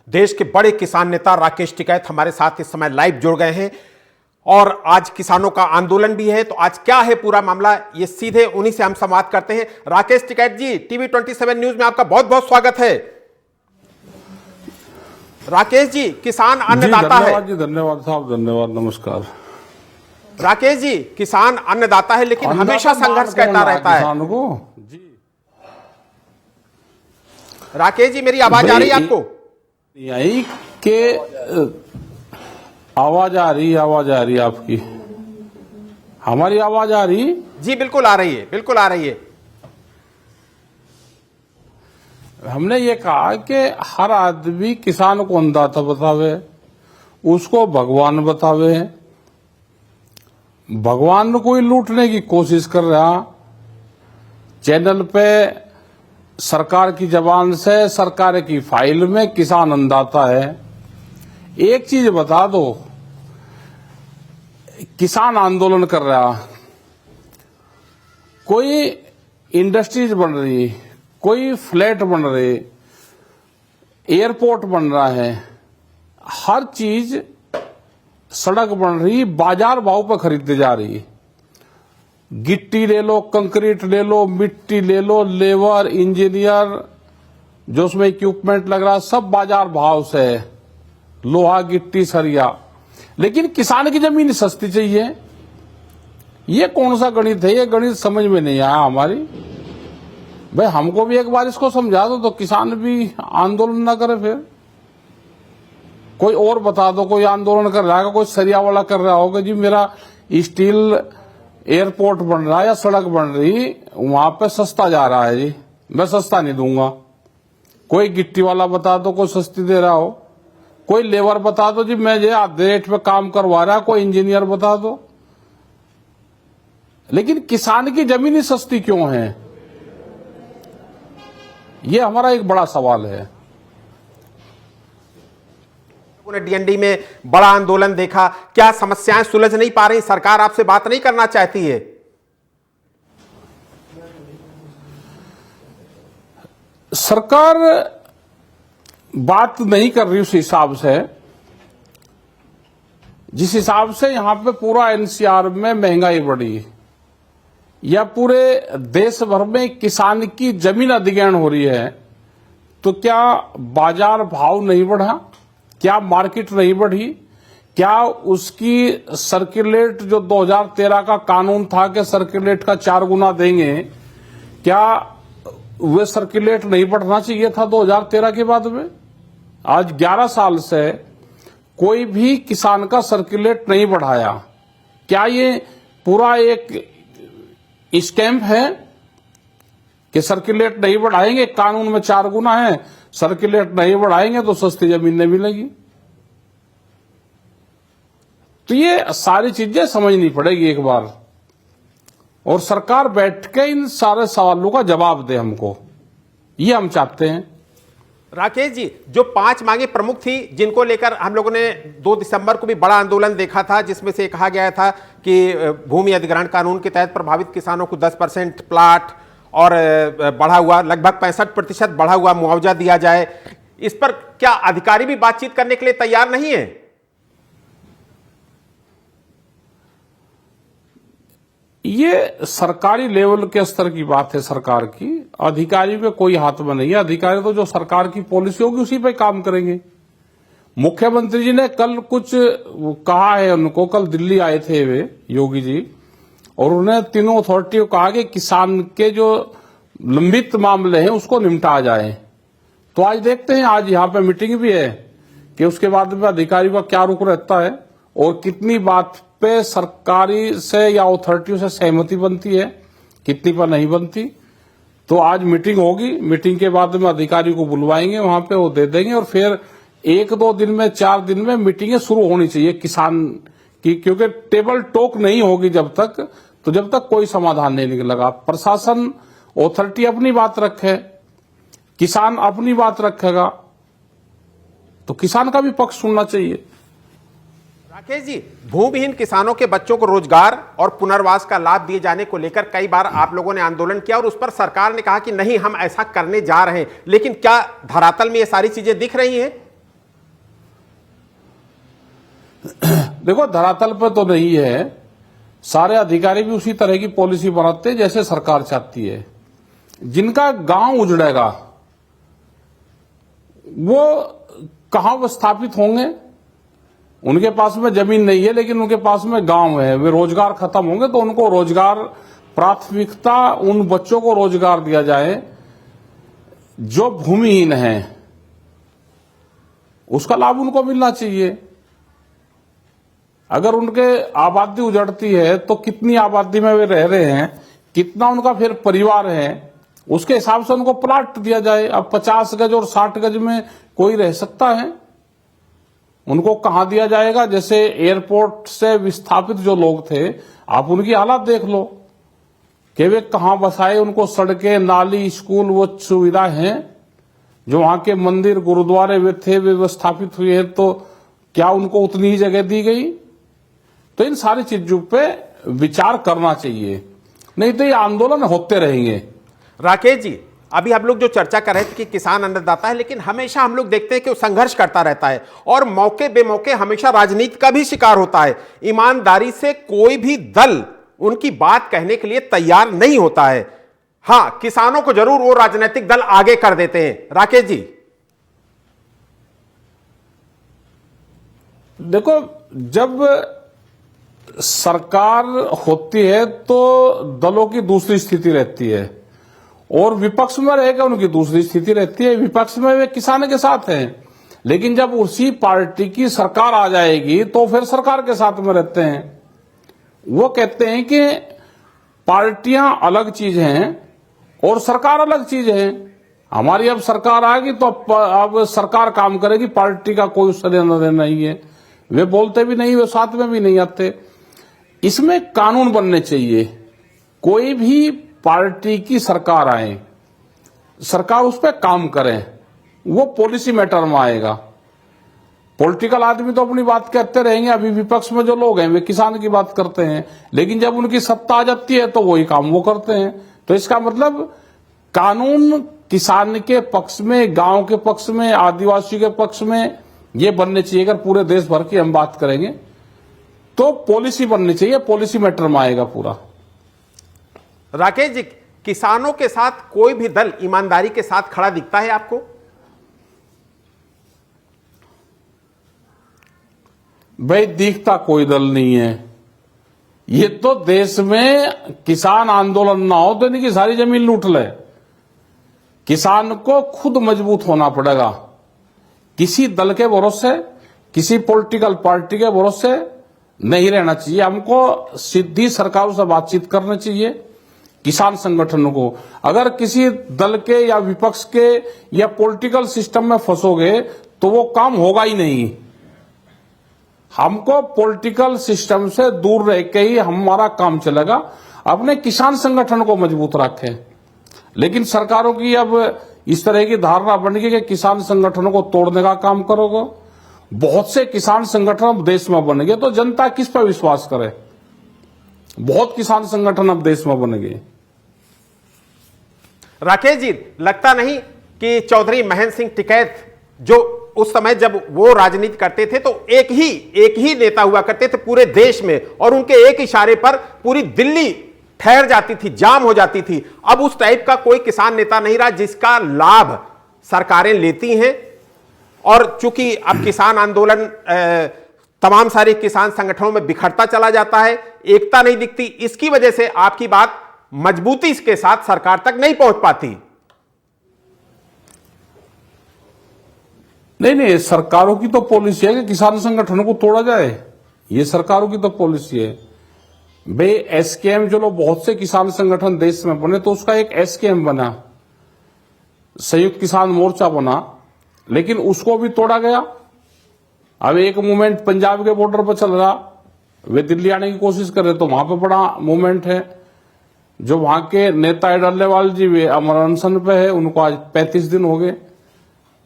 देश के बड़े किसान नेता राकेश टिकैत हमारे साथ इस समय लाइव जुड़ गए हैं और आज किसानों का आंदोलन भी है। तो आज क्या है पूरा मामला, ये सीधे उन्हीं से हम संवाद करते हैं। राकेश टिकैत जी, टीवी 27 न्यूज में आपका बहुत बहुत स्वागत है। राकेश जी, किसान अन्नदाता है। धन्यवाद साहब, धन्यवाद, नमस्कार। राकेश जी, किसान अन्नदाता है लेकिन हमेशा संघर्ष करता रहता है। किसान को जी राकेश जी, मेरी आवाज आ रही है आपको? यही के आवाज आ रही है आपकी। हमारी आवाज आ रही? जी बिल्कुल आ रही है, बिल्कुल आ रही है। हमने ये कहा कि हर आदमी किसान को अन्नदाता बतावे, उसको भगवान बतावे। भगवान को ही लूटने की कोशिश कर रहा। चैनल पे सरकार की जबान से सरकार की फाइल में किसान अन्नदाता है। एक चीज बता दो, किसान आंदोलन कर रहा, कोई इंडस्ट्रीज बन रही, कोई फ्लैट बन रहे, एयरपोर्ट बन रहा है, हर चीज सड़क बन रही, बाजार भाव पर खरीदते जा रही। गिट्टी ले लो, कंक्रीट ले लो, मिट्टी ले लो, लेबर, इंजीनियर, जो उसमें इक्विपमेंट लग रहा, सब बाजार भाव से है। लोहा, गिट्टी, सरिया। लेकिन किसान की जमीन सस्ती चाहिए। ये कौन सा गणित है? ये गणित समझ में नहीं आया हमारी। भाई हमको भी एक बार इसको समझा दो तो किसान भी आंदोलन ना करे। फिर कोई और बता दो, कोई आंदोलन कर रहा है, कोई सरिया वाला कर रहा होगा जी मेरा स्टील एयरपोर्ट बन रहा है या सड़क बन रही, वहां पे सस्ता जा रहा है जी, मैं सस्ता नहीं दूंगा। कोई गिट्टी वाला बता दो कोई सस्ती दे रहा हो, कोई लेबर बता दो जी मैं जो आधे रेट पे काम करवा रहा, कोई इंजीनियर बता दो। लेकिन किसान की जमीन सस्ती क्यों है? ये हमारा एक बड़ा सवाल है। ने डीएनडी में बड़ा आंदोलन देखा, क्या समस्याएं सुलझ नहीं पा रही? सरकार आपसे बात नहीं करना चाहती है? सरकार बात नहीं कर रही उस हिसाब से जिस हिसाब से यहां पे पूरा एनसीआर में महंगाई बढ़ी या पूरे देश भर में किसान की जमीन अधिग्रहण हो रही है, तो क्या बाजार भाव नहीं बढ़ा? क्या मार्केट नहीं बढ़ी? क्या उसकी सर्कुलेट जो 2013 का कानून था कि सर्कुलेट का 4 गुना देंगे, क्या वे सर्कुलेट नहीं बढ़ना चाहिए था 2013 के बाद में? आज 11 साल से कोई भी किसान का सर्कुलेट नहीं बढ़ाया। क्या ये पूरा एक स्कैम है कि सर्कुलेट नहीं बढ़ाएंगे, कानून में 4 गुना है, सर्कुलेट नहीं बढ़ाएंगे तो सस्ती जमीन नहीं मिलेगी? तो ये सारी चीजें समझनी पड़ेगी एक बार, और सरकार बैठ के इन सारे सवालों का जवाब दे हमको, ये हम चाहते हैं। राकेश जी, जो 5 मांगे प्रमुख थी जिनको लेकर हम लोगों ने 2 दिसंबर को भी बड़ा आंदोलन देखा था, जिसमें से कहा गया था कि भूमि अधिग्रहण कानून के तहत प्रभावित किसानों को 10% प्लाट और बढ़ा हुआ लगभग 65% बढ़ा हुआ मुआवजा दिया जाए। इस पर क्या अधिकारी भी बातचीत करने के लिए तैयार नहीं है? ये सरकारी लेवल के स्तर की बात है। सरकार की अधिकारी में कोई हाथ में नहीं है। अधिकारी तो जो सरकार की पॉलिसी होगी उसी पे काम करेंगे। मुख्यमंत्री जी ने कल कुछ कहा है, उनको कल दिल्ली आए थे वे योगी जी, और उन्हें तीनों अथॉरिटी को कहा कि किसान के जो लंबित मामले हैं उसको निपटा जाए। तो आज देखते हैं, आज यहाँ पे मीटिंग भी है कि उसके बाद में अधिकारी का क्या रुख रहता है और कितनी बात पे सरकारी से या अथॉरिटियों से सहमति बनती है, कितनी पर नहीं बनती। तो आज मीटिंग होगी, मीटिंग के बाद में अधिकारी को बुलवाएंगे, वहां पे वो दे देंगे, और फिर 1-2 दिन में 4 दिन में मीटिंगें शुरू होनी चाहिए किसान की, क्योंकि टेबल टॉक नहीं होगी जब तक कोई समाधान नहीं निकलेगा। प्रशासन, अथॉरिटी अपनी बात रखे, किसान अपनी बात रखेगा, तो किसान का भी पक्ष सुनना चाहिए। राकेश जी, भूमिहीन किसानों के बच्चों को रोजगार और पुनर्वास का लाभ दिए जाने को लेकर कई बार आप लोगों ने आंदोलन किया और उस पर सरकार ने कहा कि नहीं, हम ऐसा करने जा रहे हैं, लेकिन क्या धरातल में ये सारी चीजें दिख रही हैं? देखो धरातल पर तो नहीं है, सारे अधिकारी भी उसी तरह की पॉलिसी बनाते हैं जैसे सरकार चाहती है। जिनका गांव उजड़ेगा वो कहां विस्थापित होंगे? उनके पास में जमीन नहीं है लेकिन उनके पास में गांव है, वे रोजगार खत्म होंगे तो उनको रोजगार प्राथमिकता, उन बच्चों को रोजगार दिया जाए जो भूमिहीन हैं, उसका लाभ उनको मिलना चाहिए। अगर उनके आबादी उजड़ती है तो कितनी आबादी में वे रह रहे हैं, कितना उनका फिर परिवार है, उसके हिसाब से उनको प्लाट दिया जाए। अब 50 गज और 60 गज में कोई रह सकता है? उनको कहां दिया जाएगा? जैसे एयरपोर्ट से विस्थापित जो लोग थे, आप उनकी हालत देख लो कि वे कहां बसाए। उनको सड़कें, नाली, स्कूल, वो सुविधा है जो वहां के मंदिर, गुरुद्वारे वे थे, वे विस्थापित हुए हैं, तो क्या उनको उतनी ही जगह दी गई? तो इन सारी चीजों पे विचार करना चाहिए, नहीं तो ये आंदोलन होते रहेंगे। राकेश जी, अभी हम लोग जो चर्चा कर रहे थे कि किसान अन्नदाता है, लेकिन हमेशा हम लोग देखते हैं कि वो संघर्ष करता रहता है और मौके बेमौके हमेशा राजनीति का भी शिकार होता है। ईमानदारी से कोई भी दल उनकी बात कहने के लिए तैयार नहीं होता है। हां, किसानों को जरूर वो राजनीतिक दल आगे कर देते हैं। राकेश जी, देखो जब सरकार होती है तो दलों की दूसरी स्थिति रहती है और विपक्ष में रहेगा उनकी दूसरी स्थिति रहती है। विपक्ष में वे किसानों के साथ हैं, लेकिन जब उसी पार्टी की सरकार आ जाएगी तो फिर सरकार के साथ में रहते हैं। वो कहते हैं कि पार्टियां अलग चीज हैं और सरकार अलग चीज है। हमारी अब सरकार आएगी तो अब सरकार काम करेगी, पार्टी का कोई उससे लेना देना नहीं है। वे बोलते भी नहीं, वे साथ में भी नहीं आते। इसमें कानून बनने चाहिए। कोई भी पार्टी की सरकार आए, सरकार उस पर काम करे, वो पॉलिसी मैटर में आएगा। पॉलिटिकल आदमी तो अपनी बात कहते रहेंगे। अभी विपक्ष में जो लोग हैं वे किसान की बात करते हैं, लेकिन जब उनकी सत्ता आ जाती है तो वही काम वो करते हैं। तो इसका मतलब कानून किसान के पक्ष में, गांव के पक्ष में, आदिवासी के पक्ष में ये बनने चाहिए। अगर पूरे देश भर की हम बात करेंगे तो पॉलिसी बननी चाहिए, पॉलिसी मैटर में आएगा पूरा। राकेश जी, किसानों के साथ कोई भी दल ईमानदारी के साथ खड़ा दिखता है आपको? भाई दिखता कोई दल नहीं है। ये तो देश में किसान आंदोलन ना हो तो इनकी सारी जमीन लूट ले। किसान को खुद मजबूत होना पड़ेगा। किसी दल के भरोसे, किसी पॉलिटिकल पार्टी के भरोसे नहीं रहना चाहिए। हमको सीधी सरकारों से बातचीत करनी चाहिए, किसान संगठनों को। अगर किसी दल के या विपक्ष के या पॉलिटिकल सिस्टम में फंसोगे तो वो काम होगा ही नहीं। हमको पॉलिटिकल सिस्टम से दूर रह के ही हमारा काम चलेगा। अपने किसान संगठन को मजबूत रखें। लेकिन सरकारों की अब इस तरह की धारणा बन गई कि किसान संगठनों को तोड़ने का काम करोगे। बहुत से किसान संगठन अब देश में बन गए तो जनता किस पर विश्वास करे? बहुत किसान संगठन अब देश में बन गए। राकेश जी, लगता नहीं कि चौधरी महेंद्र सिंह टिकैत जो उस समय जब वो राजनीति करते थे तो एक ही नेता हुआ करते थे पूरे देश में, और उनके एक इशारे पर पूरी दिल्ली ठहर जाती थी, जाम हो जाती थी। अब उस टाइप का कोई किसान नेता नहीं रहा जिसका लाभ सरकारें लेती हैं। और चूंकि अब किसान आंदोलन तमाम सारे किसान संगठनों में बिखरता चला जाता है, एकता नहीं दिखती, इसकी वजह से आपकी बात मजबूती के साथ सरकार तक नहीं पहुंच पाती। नहीं, सरकारों की तो पॉलिसी है कि किसान संगठनों को तोड़ा जाए। ये सरकारों की तो पॉलिसी है। भाई एसकेएम, जो लोग बहुत से किसान संगठन देश में बने तो उसका एक एसकेएम बना, संयुक्त किसान मोर्चा बना, लेकिन उसको भी तोड़ा गया। अब एक मूवमेंट पंजाब के बॉर्डर पर चल रहा, वे दिल्ली आने की कोशिश कर रहे तो वहां पे बड़ा मूवमेंट है। जो वहां के नेता डल्लेवाल जी वे अमर अनशन पे है, उनको आज 35 दिन हो गए।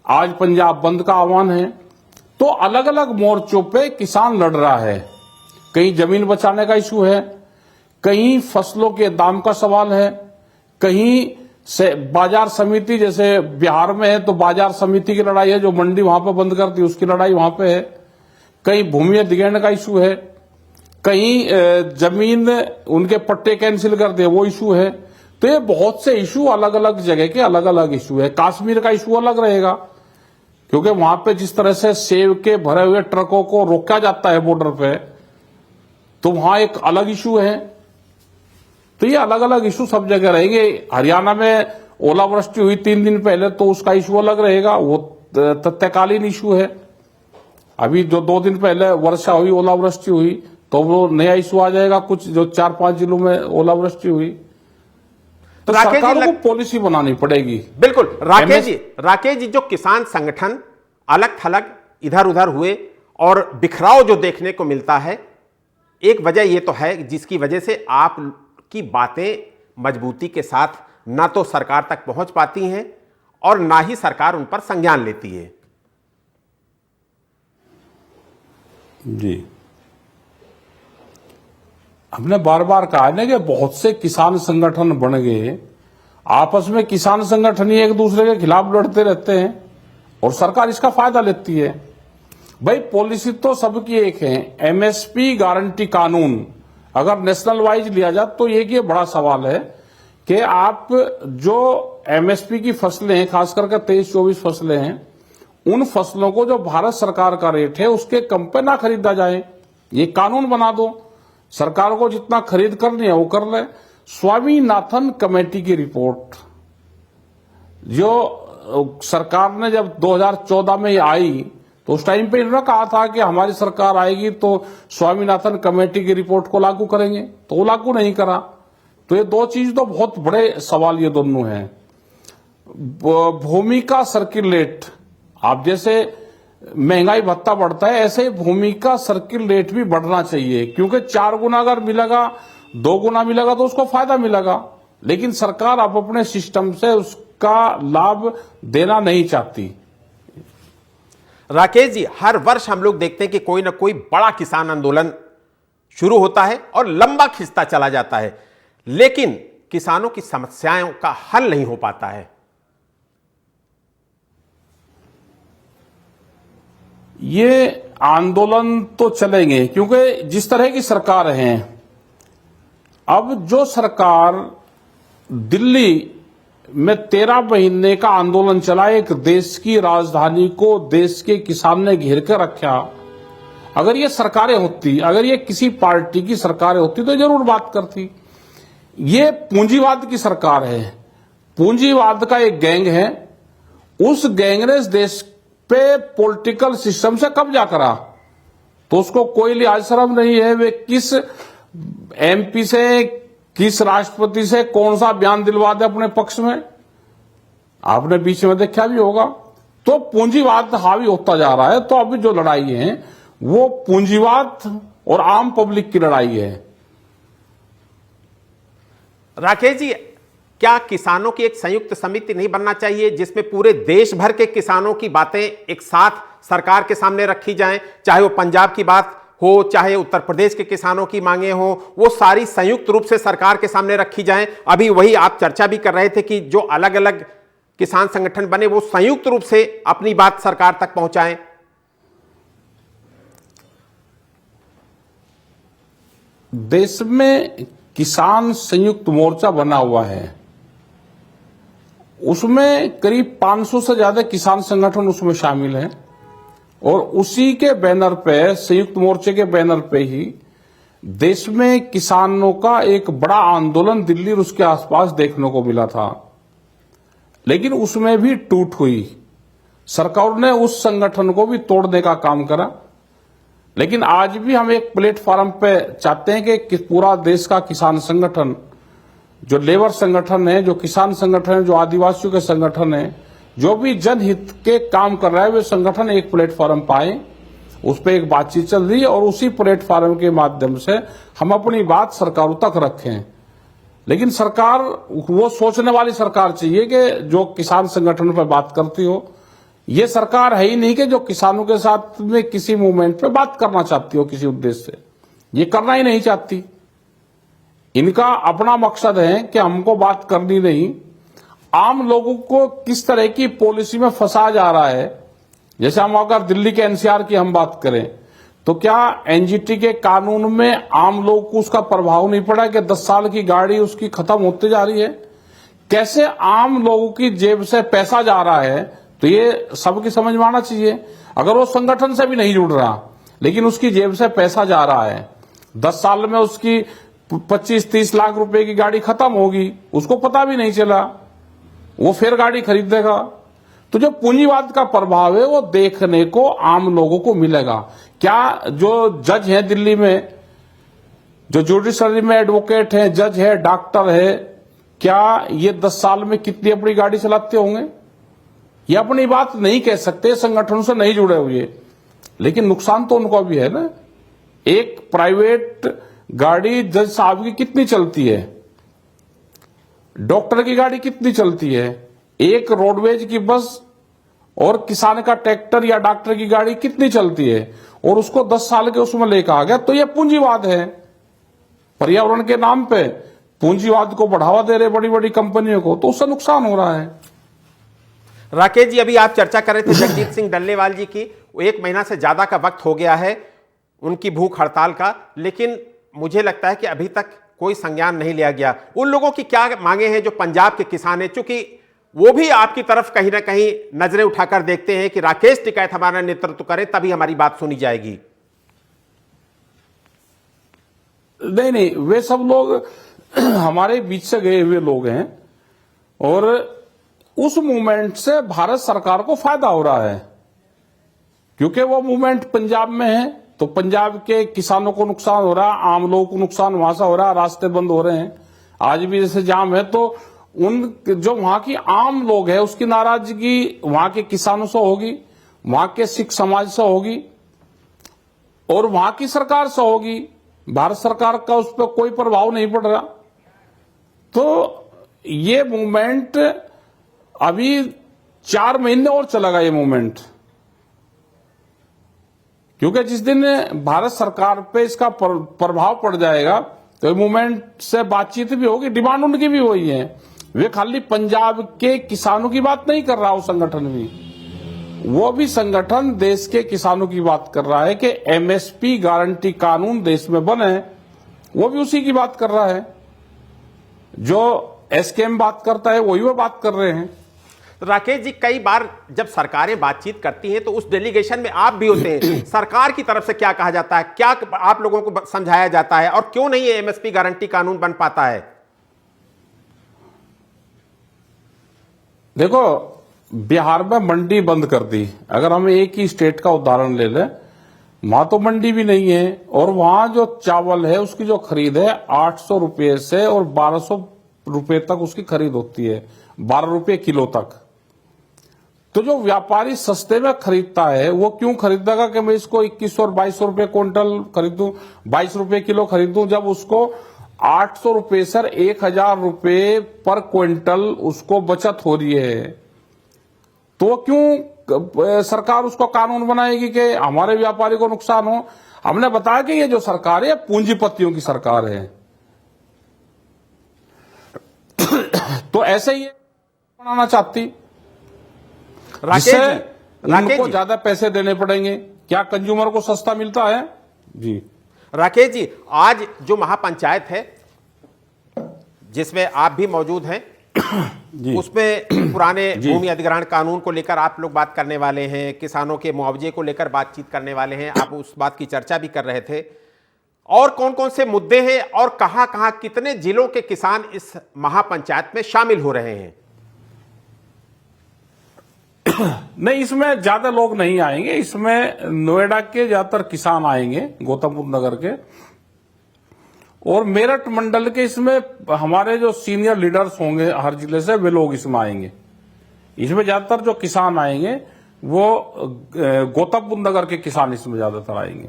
आज पंजाब बंद का आह्वान है। तो अलग अलग मोर्चों पे किसान लड़ रहा है। कहीं जमीन बचाने का इशू है, कहीं फसलों के दाम का सवाल है, कहीं से बाजार समिति, जैसे बिहार में है तो बाजार समिति की लड़ाई है, जो मंडी वहां पर बंद करती है उसकी लड़ाई वहां पे है। कहीं भूमि अधिग्रहण का इशू है, कहीं जमीन उनके पट्टे कैंसिल कर दे वो इशू है। तो ये बहुत से इशू अलग अलग जगह के अलग अलग इशू है। कश्मीर का इशू अलग रहेगा क्योंकि वहां पे जिस तरह से सेब के भरे हुए ट्रकों को रोका जाता है बॉर्डर पे, तो वहां एक अलग इशू है। तो ये अलग अलग इशू सब जगह रहेंगे। हरियाणा में ओलावृष्टि हुई 3 दिन पहले, तो उसका इशू अलग रहेगा, वो तत्कालीन इशू है। अभी जो 2 दिन पहले वर्षा हुई, ओलावृष्टि हुई, तो वो नया इशू आ जाएगा। कुछ जो 4-5 जिलों में ओलावृष्टि हुई, तो सरकार को पॉलिसी बनानी पड़ेगी। बिल्कुल राकेश जी जो किसान संगठन अलग थलग इधर उधर हुए और बिखराव जो देखने को मिलता है, एक वजह यह तो है जिसकी वजह से आपकी बातें मजबूती के साथ ना तो सरकार तक पहुंच पाती हैं और ना ही सरकार उन पर संज्ञान लेती है। जी, हमने बार बार कहा है ना कि बहुत से किसान संगठन बन गए, आपस में किसान संगठन ही एक दूसरे के खिलाफ लड़ते रहते हैं और सरकार इसका फायदा लेती है। भाई पॉलिसी तो सबकी एक है। एमएसपी गारंटी कानून अगर नेशनल वाइज लिया जाए तो ये बड़ा सवाल है कि आप जो एमएसपी की फसलें हैं, खास करके 23-24 फसलें हैं, उन फसलों को जो भारत सरकार का रेट है उसके कम पे ना खरीदा जाए। ये कानून बना दो, सरकार को जितना खरीद करनी है वो कर ले। स्वामीनाथन कमेटी की रिपोर्ट जो सरकार ने जब 2014 में आई, तो उस टाइम पे इन्होंने कहा था कि हमारी सरकार आएगी तो स्वामीनाथन कमेटी की रिपोर्ट को लागू करेंगे, तो वो लागू नहीं करा। तो ये 2 चीज तो बहुत बड़े सवाल ये दोनों हैं। भूमि का सर्किल रेट, आप जैसे महंगाई भत्ता बढ़ता है ऐसे ही भूमि का सर्किल रेट भी बढ़ना चाहिए, क्योंकि 4 गुना अगर मिलेगा, 2 गुना मिलेगा तो उसको फायदा मिलेगा। लेकिन सरकार अब अपने सिस्टम से उसका लाभ देना नहीं चाहती। राकेश जी, हर वर्ष हम लोग देखते हैं कि कोई ना कोई बड़ा किसान आंदोलन शुरू होता है और लंबा खिंचता चला जाता है, लेकिन किसानों की समस्याओं का हल नहीं हो पाता है। ये आंदोलन तो चलेंगे क्योंकि जिस तरह की सरकार है, अब जो सरकार दिल्ली में 13 महीने का आंदोलन चला, एक देश की राजधानी को देश के किसान ने घेर कर रखा। अगर ये सरकारें होती, अगर ये किसी पार्टी की सरकारें होती तो जरूर बात करती। ये पूंजीवाद की सरकार है, पूंजीवाद का एक गैंग है। उस गैंग ने इस देश पे पॉलिटिकल सिस्टम से कब्जा करा, तो उसको कोई लिहाज शर्म नहीं है। वे किस एमपी से, किस राष्ट्रपति से कौन सा बयान दिलवा दे अपने पक्ष में, आपने बीच में देखा भी होगा। तो पूंजीवाद हावी होता जा रहा है। तो अभी जो लड़ाई है वो पूंजीवाद और आम पब्लिक की लड़ाई है। राकेश जी, क्या किसानों की एक संयुक्त समिति नहीं बनना चाहिए जिसमें पूरे देश भर के किसानों की बातें एक साथ सरकार के सामने रखी जाएं? चाहे वो पंजाब की बात हो, चाहे उत्तर प्रदेश के किसानों की मांगे हो, वो सारी संयुक्त रूप से सरकार के सामने रखी जाएं। अभी वही आप चर्चा भी कर रहे थे कि जो अलग अलग किसान संगठन बने वो संयुक्त रूप से अपनी बात सरकार तक पहुंचाएं। देश में किसान संयुक्त मोर्चा बना हुआ है, उसमें करीब 500 से ज्यादा किसान संगठन उसमें शामिल हैं और उसी के बैनर पे, संयुक्त मोर्चे के बैनर पे ही देश में किसानों का एक बड़ा आंदोलन दिल्ली और उसके आसपास देखने को मिला था। लेकिन उसमें भी टूट हुई। सरकार ने उस संगठन को भी तोड़ने का काम करा। लेकिन आज भी हम एक प्लेटफॉर्म पे चाहते हैं कि पूरा देश का किसान संगठन, जो लेबर संगठन है, जो किसान संगठन है, जो आदिवासियों के संगठन है, जो भी जनहित के काम कर रहा है, वे संगठन एक प्लेटफॉर्म पाए। उस पर एक बातचीत चल रही है और उसी प्लेटफॉर्म के माध्यम से हम अपनी बात सरकारों तक रखें। लेकिन सरकार, वो सोचने वाली सरकार चाहिए कि जो किसान संगठन पर बात करती हो। ये सरकार है ही नहीं कि जो किसानों के साथ में किसी मूवमेंट पे बात करना चाहती हो किसी उद्देश्य से। ये करना ही नहीं चाहती। इनका अपना मकसद है कि हमको बात करनी नहीं। आम लोगों को किस तरह की पॉलिसी में फंसा जा रहा है। जैसे हम अगर दिल्ली के एनसीआर की हम बात करें तो क्या एनजीटी के कानून में आम लोग को उसका प्रभाव नहीं पड़ा कि 10 साल की गाड़ी उसकी खत्म होती जा रही है? कैसे आम लोगों की जेब से पैसा जा रहा है, तो ये सबकी समझ में आना चाहिए। अगर वो संगठन से भी नहीं जुड़ रहा लेकिन उसकी जेब से पैसा जा रहा है, 10 साल में उसकी 25-30 लाख रुपए की गाड़ी खत्म होगी, उसको पता भी नहीं चला, वो फिर गाड़ी खरीदेगा। तो जो पूंजीवाद का प्रभाव है वो देखने को आम लोगों को मिलेगा। क्या जो जज है दिल्ली में, जो जुडिशरी में एडवोकेट है, जज है, डॉक्टर है, क्या ये 10 साल में कितनी अपनी गाड़ी चलाते होंगे? ये अपनी बात नहीं कह सकते, संगठनों से नहीं जुड़े हुए, लेकिन नुकसान तो उनको भी है ना। एक प्राइवेट गाड़ी जज साहब की कितनी चलती है, डॉक्टर की गाड़ी कितनी चलती है, एक रोडवेज की बस और किसान का ट्रैक्टर या डॉक्टर की गाड़ी कितनी चलती है, और उसको 10 साल के उसमें लेकर आ गया। तो यह पूंजीवाद है। पर्यावरण के नाम पे पूंजीवाद को बढ़ावा दे रहे बड़ी बड़ी कंपनियों को, तो उससे नुकसान हो रहा है। राकेश जी, अभी आप चर्चा कर रहे थे जगजीत सिंह डल्लेवाल जी की, 1 महीना से ज्यादा का वक्त हो गया है उनकी भूख हड़ताल का, लेकिन मुझे लगता है कि अभी तक कोई संज्ञान नहीं लिया गया। उन लोगों की क्या मांगे हैं जो पंजाब के किसान हैं, चूंकि वो भी आपकी तरफ कहीं ना कहीं नजरें उठाकर देखते हैं कि राकेश टिकैत हमारा नेतृत्व करे तभी हमारी बात सुनी जाएगी। नहीं, वे सब लोग हमारे बीच से गए हुए लोग हैं, और उस मूवमेंट से भारत सरकार को फायदा हो रहा है, क्योंकि वो मूवमेंट पंजाब में है, तो पंजाब के किसानों को नुकसान हो रहा है, आम लोगों को नुकसान वहां से हो रहा है, रास्ते बंद हो रहे हैं, आज भी जैसे जाम है। तो उन जो वहां की आम लोग हैं उसकी नाराजगी वहां के किसानों से होगी, वहां के सिख समाज से होगी, और वहां की सरकार से होगी। भारत सरकार का उस पर कोई प्रभाव नहीं पड़ रहा। तो ये मूवमेंट अभी 4 महीने और चलेगा ये मूवमेंट, क्योंकि जिस दिन भारत सरकार पे इसका प्रभाव पड़ जाएगा तो मूवमेंट से बातचीत भी होगी, डिमांड उनकी भी वही है। वे खाली पंजाब के किसानों की बात नहीं कर रहा, वो संगठन भी संगठन देश के किसानों की बात कर रहा है कि एमएसपी गारंटी कानून देश में बने, वो भी उसी की बात कर रहा है। जो एसकेएम बात करता है वही वो बात कर रहे हैं। राकेश जी, कई बार जब सरकारें बातचीत करती हैं तो उस डेलीगेशन में आप भी होते हैं, सरकार की तरफ से क्या कहा जाता है, क्या आप लोगों को समझाया जाता है, और क्यों नहीं ये एमएसपी गारंटी कानून बन पाता है? देखो, बिहार में मंडी बंद कर दी, अगर हम एक ही स्टेट का उदाहरण ले लें, वहां तो मंडी भी नहीं है, और वहां जो चावल है उसकी जो खरीद है 800 रुपये से और 1200 रुपये तक उसकी खरीद होती है, 12 रुपये किलो तक। तो जो व्यापारी सस्ते में खरीदता है वो क्यों खरीदेगा कि मैं इसको 2100 और 2200 रुपये क्विंटल खरीदूं, 22 रुपये किलो खरीदूं, जब उसको 800 रुपये से 1000 रुपये पर क्विंटल उसको बचत हो रही है। तो क्यों सरकार उसको कानून बनाएगी कि हमारे व्यापारी को नुकसान हो? हमने बताया कि ये जो सरकार है पूंजीपतियों की सरकार है। तो ऐसे ही बनाना चाहती, राकेश जी ज्यादा पैसे देने पड़ेंगे, क्या कंज्यूमर को सस्ता मिलता है? जी राकेश जी, आज जो महापंचायत है जिसमें आप भी मौजूद हैं, उसमें पुराने भूमि अधिग्रहण कानून को लेकर आप लोग बात करने वाले हैं, किसानों के मुआवजे को लेकर बातचीत करने वाले हैं, आप उस बात की चर्चा भी कर रहे थे। और कौन कौन से मुद्दे हैं और कहां कहां कितने जिलों के किसान इस महापंचायत में शामिल हो रहे हैं? नहीं, इसमें ज्यादा लोग नहीं आएंगे, इसमें नोएडा के ज्यादातर किसान आएंगे, गौतम बुद्ध नगर के, और मेरठ मंडल के इसमें हमारे जो सीनियर लीडर्स होंगे हर जिले से, वे लोग इसमें आएंगे। इसमें ज्यादातर जो किसान आएंगे वो गौतम बुद्ध नगर के किसान इसमें ज्यादातर आएंगे।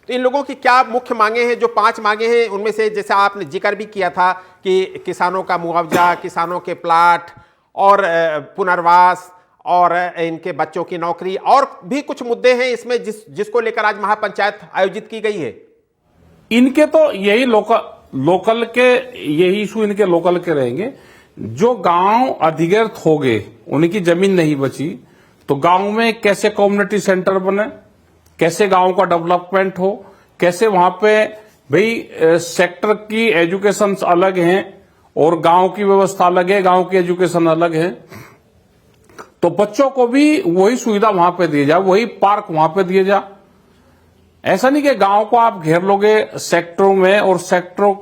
तो इन लोगों की क्या मुख्य मांगे हैं? जो 5 मांगे हैं उनमें से जैसे आपने जिक्र भी किया था कि किसानों का मुआवजा, किसानों के प्लाट और पुनर्वास और इनके बच्चों की नौकरी, और भी कुछ मुद्दे हैं इसमें जिसको लेकर आज महापंचायत आयोजित की गई है। इनके तो यही लोकल के यही इशू इनके लोकल के रहेंगे। जो गांव अधिग्रहित हो गए, उनकी जमीन नहीं बची, तो गांव में कैसे कम्युनिटी सेंटर बने, कैसे गांव का डेवलपमेंट हो, कैसे वहां पे भाई सेक्टर की एजुकेशन अलग हैं और गांव की व्यवस्था अलग है, गांव की एजुकेशन अलग है। तो बच्चों को भी वही सुविधा वहां पे दी जाए, वही पार्क वहां पे दिए जाए। ऐसा नहीं कि गांव को आप घेर लोगे सेक्टरों में और सेक्टरों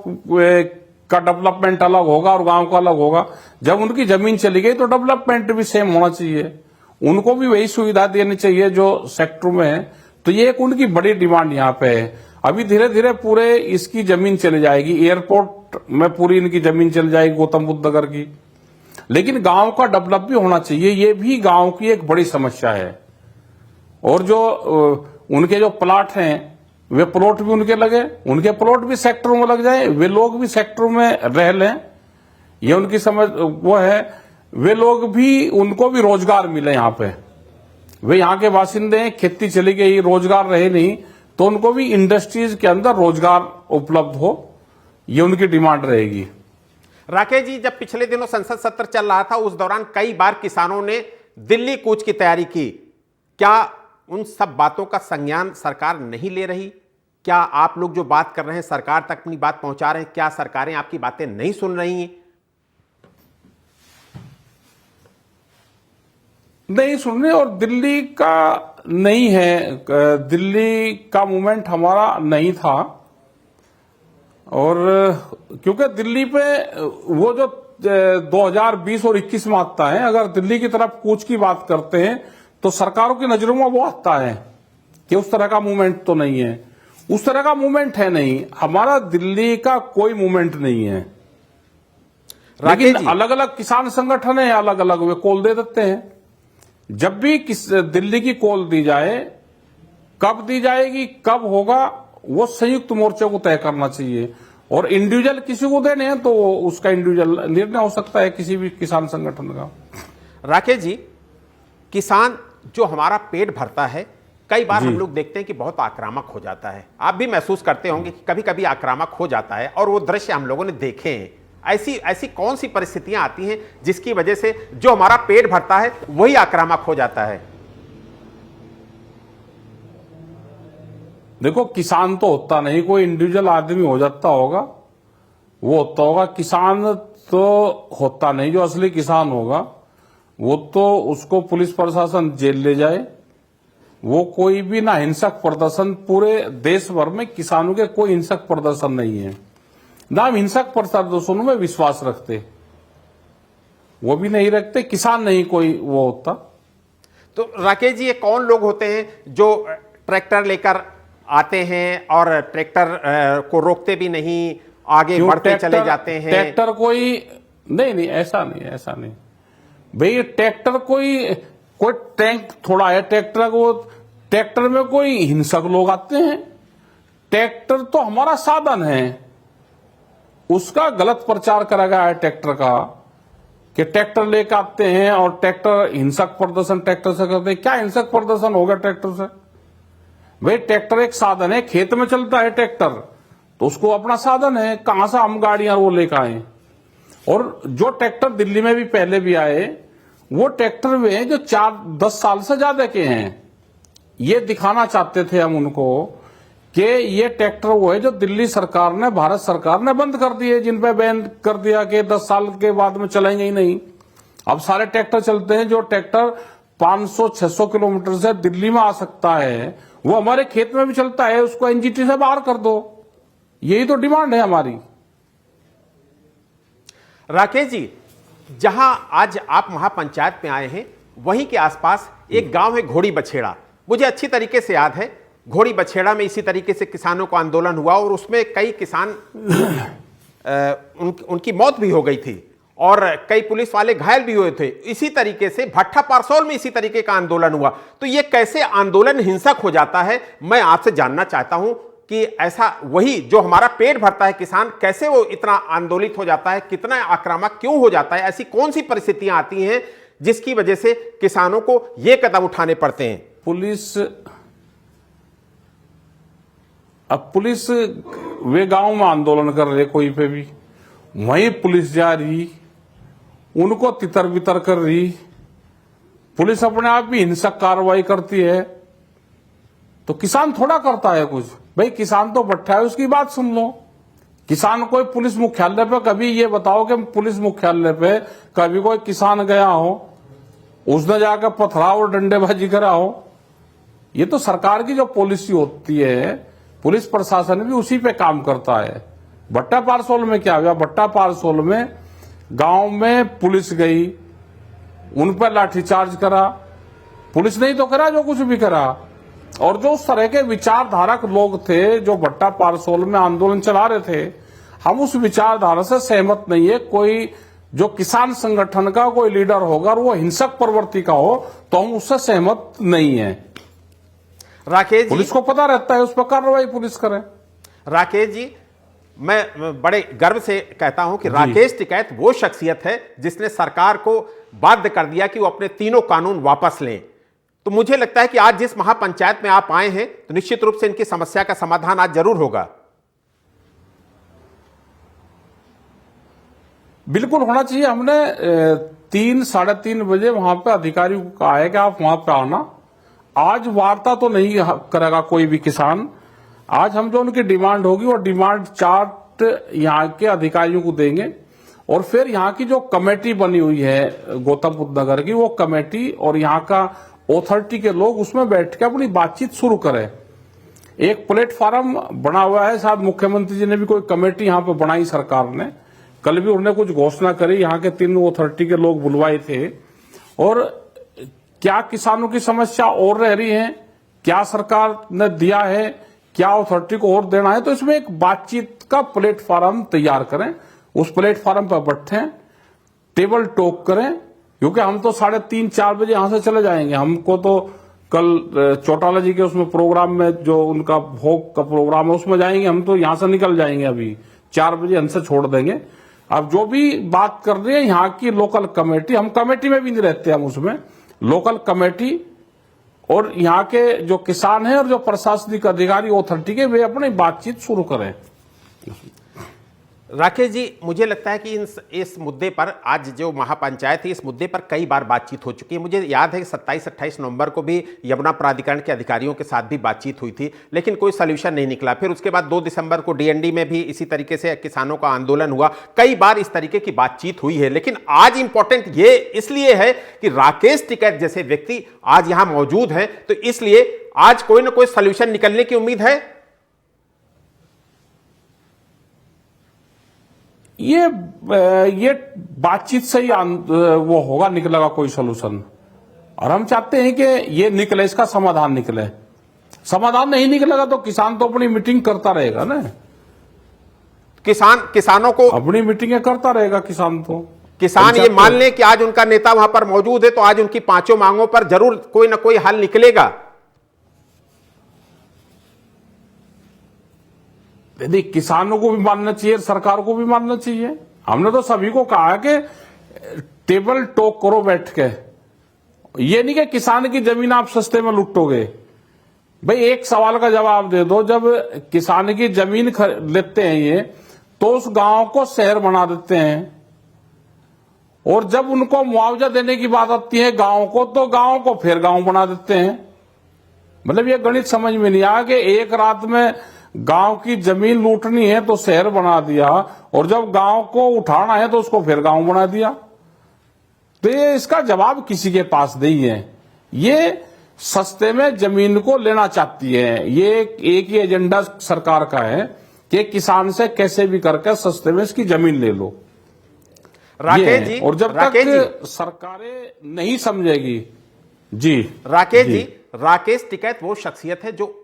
का डेवलपमेंट अलग होगा और गांव का अलग होगा। जब उनकी जमीन चली गई तो डेवलपमेंट भी सेम होना चाहिए, उनको भी वही सुविधा देनी चाहिए जो सेक्टरों में है। तो ये एक उनकी बड़ी डिमांड यहाँ पे है। अभी धीरे धीरे पूरे इसकी जमीन चली जाएगी, एयरपोर्ट में पूरी इनकी जमीन चली जाएगी गौतम बुद्ध नगर की। लेकिन गांव का डेवलप भी होना चाहिए, ये भी गांव की एक बड़ी समस्या है। और जो उनके जो प्लाट हैं वे प्लॉट भी उनके लगे, उनके प्लॉट भी सेक्टरों में लग जाए, वे लोग भी सेक्टरों में रह लें, ये उनकी समझ वो है। वे लोग भी, उनको भी रोजगार मिले यहाँ पे, वे यहाँ के बासिंदे हैं, खेती चली गई, रोजगार रहे नहीं, तो उनको भी इंडस्ट्रीज के अंदर रोजगार उपलब्ध हो, ये उनकी डिमांड रहेगी। राकेश जी, जब पिछले दिनों संसद सत्र चल रहा था उस दौरान कई बार किसानों ने दिल्ली कूच की तैयारी की, क्या उन सब बातों का संज्ञान सरकार नहीं ले रही? क्या आप लोग जो बात कर रहे हैं सरकार तक अपनी बात पहुंचा रहे हैं? क्या सरकारें आपकी बातें नहीं सुन रही हैं? नहीं सुन रहे, और दिल्ली का नहीं है, दिल्ली का मूवमेंट हमारा नहीं था। और क्योंकि दिल्ली पे वो जो 2020 और 21 में आता है, अगर दिल्ली की तरफ कूच की बात करते हैं तो सरकारों की नजरों में वो आता है कि उस तरह का मूवमेंट तो नहीं है, उस तरह का मूवमेंट है नहीं। हमारा दिल्ली का कोई मूवमेंट नहीं है। लेकिन अलग अलग किसान संगठन है, अलग अलग वे कॉल दे देते हैं। जब भी दिल्ली की कॉल दी जाए, कब दी जाएगी, कब होगा, वो संयुक्त मोर्चे को तय करना चाहिए। और इंडिविजुअल किसी को देने हैं तो उसका इंडिविजुअल निर्णय हो सकता है किसी भी किसान संगठन का। राकेश जी, किसान जो हमारा पेट भरता है, कई बार हम लोग देखते हैं कि बहुत आक्रामक हो जाता है। आप भी महसूस करते होंगे कि कभी कभी आक्रामक हो जाता है, और वो दृश्य हम लोगों ने देखे हैं। ऐसी कौन सी परिस्थितियां आती हैं जिसकी वजह से जो हमारा पेट भरता है वही आक्रामक हो जाता है? देखो, किसान तो होता नहीं, कोई इंडिविजुअल आदमी हो जाता होगा, वो होता होगा। किसान तो होता नहीं, जो असली किसान होगा वो तो उसको पुलिस प्रशासन जेल ले जाए। वो कोई भी ना हिंसक प्रदर्शन, पूरे देश भर में किसानों के कोई हिंसक प्रदर्शन नहीं है, ना हम हिंसक प्रदर्शनों में विश्वास रखते, वो भी नहीं रखते। किसान नहीं कोई वो होता। तो राकेश जी, ये कौन लोग होते हैं जो ट्रैक्टर लेकर आते हैं और ट्रैक्टर को रोकते भी नहीं, आगे बढ़ते चले जाते हैं? ट्रैक्टर कोई नहीं, ऐसा नहीं भाई। ट्रैक्टर कोई टैंक थोड़ा है ट्रैक्टर को, ट्रैक्टर में कोई हिंसक लोग आते हैं? ट्रैक्टर तो हमारा साधन है, उसका गलत प्रचार करा गया है ट्रैक्टर का, कि ट्रैक्टर लेकर आते हैं और ट्रैक्टर हिंसक प्रदर्शन ट्रैक्टर से करते हैं। क्या हिंसक प्रदर्शन होगा ट्रैक्टर से? भाई ट्रैक्टर एक साधन है, खेत में चलता है ट्रैक्टर, तो उसको अपना साधन है, कहां से हम गाड़ियां वो लेकर आए? और जो ट्रैक्टर दिल्ली में भी पहले भी आए, वो ट्रैक्टर वे जो 4-10 साल से ज्यादा के हैं। ये दिखाना चाहते थे हम उनको कि ये ट्रैक्टर वो है जो दिल्ली सरकार ने, भारत सरकार ने बंद कर दिए, जिन पे बैन कर दिया कि 10 साल के बाद में चलेंगे ही नहीं। अब सारे ट्रैक्टर चलते हैं। जो ट्रैक्टर 500-600 किलोमीटर से दिल्ली में आ सकता है, वो हमारे खेत में भी चलता है, उसको एनजीटी से बाहर कर दो। यही तो डिमांड है हमारी। राकेश जी, जहां आज आप महापंचायत में आए हैं, वहीं के आसपास एक गांव है घोड़ी बछेड़ा। मुझे अच्छी तरीके से याद है, घोड़ी बछेड़ा में इसी तरीके से किसानों का आंदोलन हुआ और उसमें कई किसान उनकी मौत भी हो गई थी और कई पुलिस वाले घायल भी हुए थे। इसी तरीके से भट्टा पारसौल में इसी तरीके का आंदोलन हुआ। तो ये कैसे आंदोलन हिंसक हो जाता है, मैं आपसे जानना चाहता हूं कि ऐसा वही जो हमारा पेट भरता है किसान, कैसे वो इतना आंदोलित हो जाता है, कितना आक्रामक क्यों हो जाता है? ऐसी कौन सी परिस्थितियां आती हैं जिसकी वजह से किसानों को ये कदम उठाने पड़ते हैं? पुलिस वे गांव में आंदोलन कर रहे, कोई पे भी वहीं पुलिस जा रही, उनको तितर बितर कर रही। पुलिस अपने आप भी हिंसक कार्रवाई करती है। तो किसान थोड़ा करता है कुछ। भाई किसान तो बैठा है, उसकी बात सुन लो। किसान कोई पुलिस मुख्यालय पे, कभी ये बताओ कि पुलिस मुख्यालय पे कभी कोई किसान गया हो, उसने जाकर पथराव और डंडेबाजी करा हो? ये तो सरकार की जो पॉलिसी होती है, पुलिस प्रशासन भी उसी पे काम करता है। भट्टा पारसोल में क्या हुआ? भट्टा पारसोल में गांव में पुलिस गई, उन पर लाठीचार्ज करा, पुलिस नहीं तो करा जो कुछ भी करा। और जो उस तरह के विचारधारक लोग थे जो भट्टा पारसोल में आंदोलन चला रहे थे, हम उस विचारधारा से सहमत नहीं है। कोई जो किसान संगठन का कोई लीडर होगा और वो हिंसक प्रवृत्ति का हो तो हम उससे सहमत नहीं है। राकेश जी, पुलिस को पता रहता है, उस पर कार्रवाई पुलिस करे। राकेश जी, मैं बड़े गर्व से कहता हूं कि राकेश टिकैत वो शख्सियत है जिसने सरकार को बाध्य कर दिया कि वो अपने तीनों कानून वापस लें। तो मुझे लगता है कि आज जिस महापंचायत में आप आए हैं तो निश्चित रूप से इनकी समस्या का समाधान आज जरूर होगा। बिल्कुल होना चाहिए। हमने 3-3:30 बजे वहां पे अधिकारियों को कहा है कि आप वहां पे आना। आज वार्ता तो नहीं करेगा कोई भी किसान। आज हम जो उनकी डिमांड होगी वो डिमांड चार्ट यहाँ के अधिकारियों को देंगे और फिर यहाँ की जो कमेटी बनी हुई है गौतम बुद्ध नगर की, वो कमेटी और यहाँ का ऑथोरिटी के लोग उसमें बैठ के अपनी बातचीत शुरू करें। एक प्लेटफॉर्म बना हुआ है, शायद मुख्यमंत्री जी ने भी कोई कमेटी यहाँ पे बनाई सरकार ने। कल भी उन्होंने कुछ घोषणा करी, यहाँ के 3 ऑथोरिटी के लोग बुलवाए थे। और क्या किसानों की समस्या और रह रही है, क्या सरकार ने दिया है, क्या अथॉरिटी को और देना है, तो इसमें एक बातचीत का प्लेटफॉर्म तैयार करें। उस प्लेटफॉर्म पर बैठें, टेबल टॉक करें, क्योंकि हम तो 3:30-4 बजे यहां से चले जाएंगे। हमको तो कल चौटाला जी के उसमें प्रोग्राम में जो उनका भोग का प्रोग्राम है उसमें जाएंगे, हम तो यहां से निकल जाएंगे। अभी 4 बजे हमसे छोड़ देंगे। अब जो भी बात कर रहे हैं यहाँ की लोकल कमेटी, हम कमेटी में भी नहीं रहते, हम उसमें लोकल कमेटी और यहाँ के जो किसान हैं और जो प्रशासनिक अधिकारी ऑथोरिटी के, वे अपनी बातचीत शुरू करें। राकेश जी, मुझे लगता है कि इस मुद्दे पर आज जो महापंचायत है, इस मुद्दे पर कई बार बातचीत हो चुकी है। मुझे याद है कि 27-28 नवंबर को भी यमुना प्राधिकरण के अधिकारियों के साथ भी बातचीत हुई थी, लेकिन कोई सॉल्यूशन नहीं निकला। फिर उसके बाद 2 दिसंबर को डीएनडी में भी इसी तरीके से किसानों का आंदोलन हुआ। कई बार इस तरीके की बातचीत हुई है, लेकिन आज इंपॉर्टेंट ये इसलिए है कि राकेश टिकैत जैसे व्यक्ति आज यहां मौजूद हैं, तो इसलिए आज कोई ना कोई सॉल्यूशन निकलने की उम्मीद है। ये बातचीत से ही वो होगा, निकलेगा कोई सलूशन। और हम चाहते हैं कि ये निकले, इसका समाधान निकले। समाधान नहीं निकलेगा तो किसान तो अपनी मीटिंग करता रहेगा ना। किसानों को अपनी मीटिंगें करता रहेगा किसान ये मान लें कि आज उनका नेता वहां पर मौजूद है, तो आज उनकी 5 मांगों पर जरूर कोई ना कोई हल निकलेगा। यदि किसानों को भी मानना चाहिए, सरकार को भी मानना चाहिए। हमने तो सभी को कहा कि टेबल टॉक करो बैठ के। ये नहीं कि किसान की जमीन आप सस्ते में लुटोगे। भाई एक सवाल का जवाब दे दो, जब किसान की जमीन लेते हैं ये, तो उस गांव को शहर बना देते हैं, और जब उनको मुआवजा देने की बात आती है गांव को, तो गांव को फिर गांव बना देते हैं। मतलब ये गणित समझ में नहीं आया कि एक रात में गांव की जमीन लूटनी है तो शहर बना दिया, और जब गांव को उठाना है तो उसको फिर गांव बना दिया। तो ये इसका जवाब किसी के पास नहीं है। ये सस्ते में जमीन को लेना चाहती है। ये एक ही एजेंडा सरकार का है कि किसान से कैसे भी करके सस्ते में इसकी जमीन ले लो। राकेश जी, और जब तक सरकारें नहीं समझेगी। जी राकेश जी, राकेश टिकैत वो शख्सियत है जो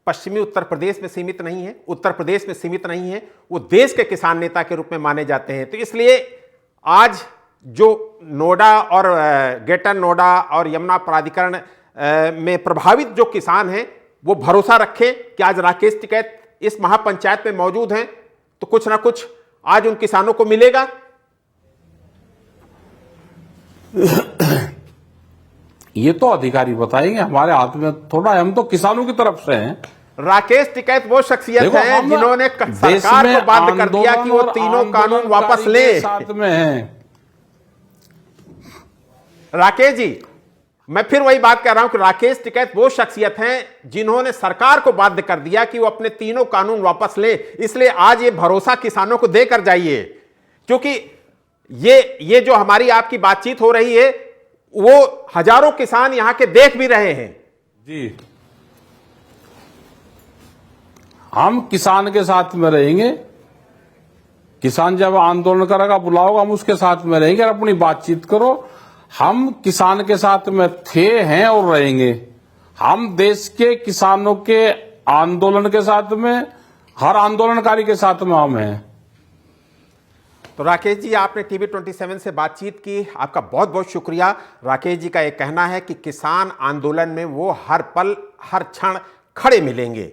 पश्चिमी उत्तर प्रदेश में सीमित नहीं है, उत्तर प्रदेश में सीमित नहीं है, वो देश के किसान नेता के रूप में माने जाते हैं। तो इसलिए आज जो नोएडा और ग्रेटर नोएडा और यमुना प्राधिकरण में प्रभावित जो किसान हैं, वो भरोसा रखें कि आज राकेश टिकैत इस महापंचायत में मौजूद हैं, तो कुछ ना कुछ आज उन किसानों को मिलेगा। ये तो अधिकारी बताएंगे, हमारे हाथ में थोड़ा है, हम तो किसानों की तरफ से हैं। राकेश टिकैत वो शख्सियत है जिन्होंने सरकार को बाध्य कर दिया कि वो तीनों कानून वापस ले। साथ में है राकेश जी, मैं फिर वही बात कर रहा हूं कि राकेश टिकैत वो शख्सियत हैं जिन्होंने सरकार को बाध्य कर दिया कि वो अपने तीनों कानून वापस ले। इसलिए आज ये भरोसा किसानों को देकर जाइए, क्योंकि ये जो हमारी आपकी बातचीत हो रही है वो हजारों किसान यहां के देख भी रहे हैं। जी, हम किसान के साथ में रहेंगे। किसान जब आंदोलन करेगा, बुलाओगा, हम उसके साथ में रहेंगे। अपनी बातचीत करो। हम किसान के साथ में थे, हैं और रहेंगे। हम देश के किसानों के आंदोलन के साथ में, हर आंदोलनकारी के साथ में हम हैं। तो राकेश जी, आपने टीवी 27 से बातचीत की, आपका बहुत बहुत शुक्रिया। राकेश जी का यह कहना है कि किसान आंदोलन में वो हर पल हर क्षण खड़े मिलेंगे।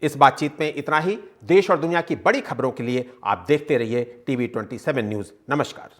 इस बातचीत में इतना ही। देश और दुनिया की बड़ी खबरों के लिए आप देखते रहिए टीवी 27 न्यूज। नमस्कार।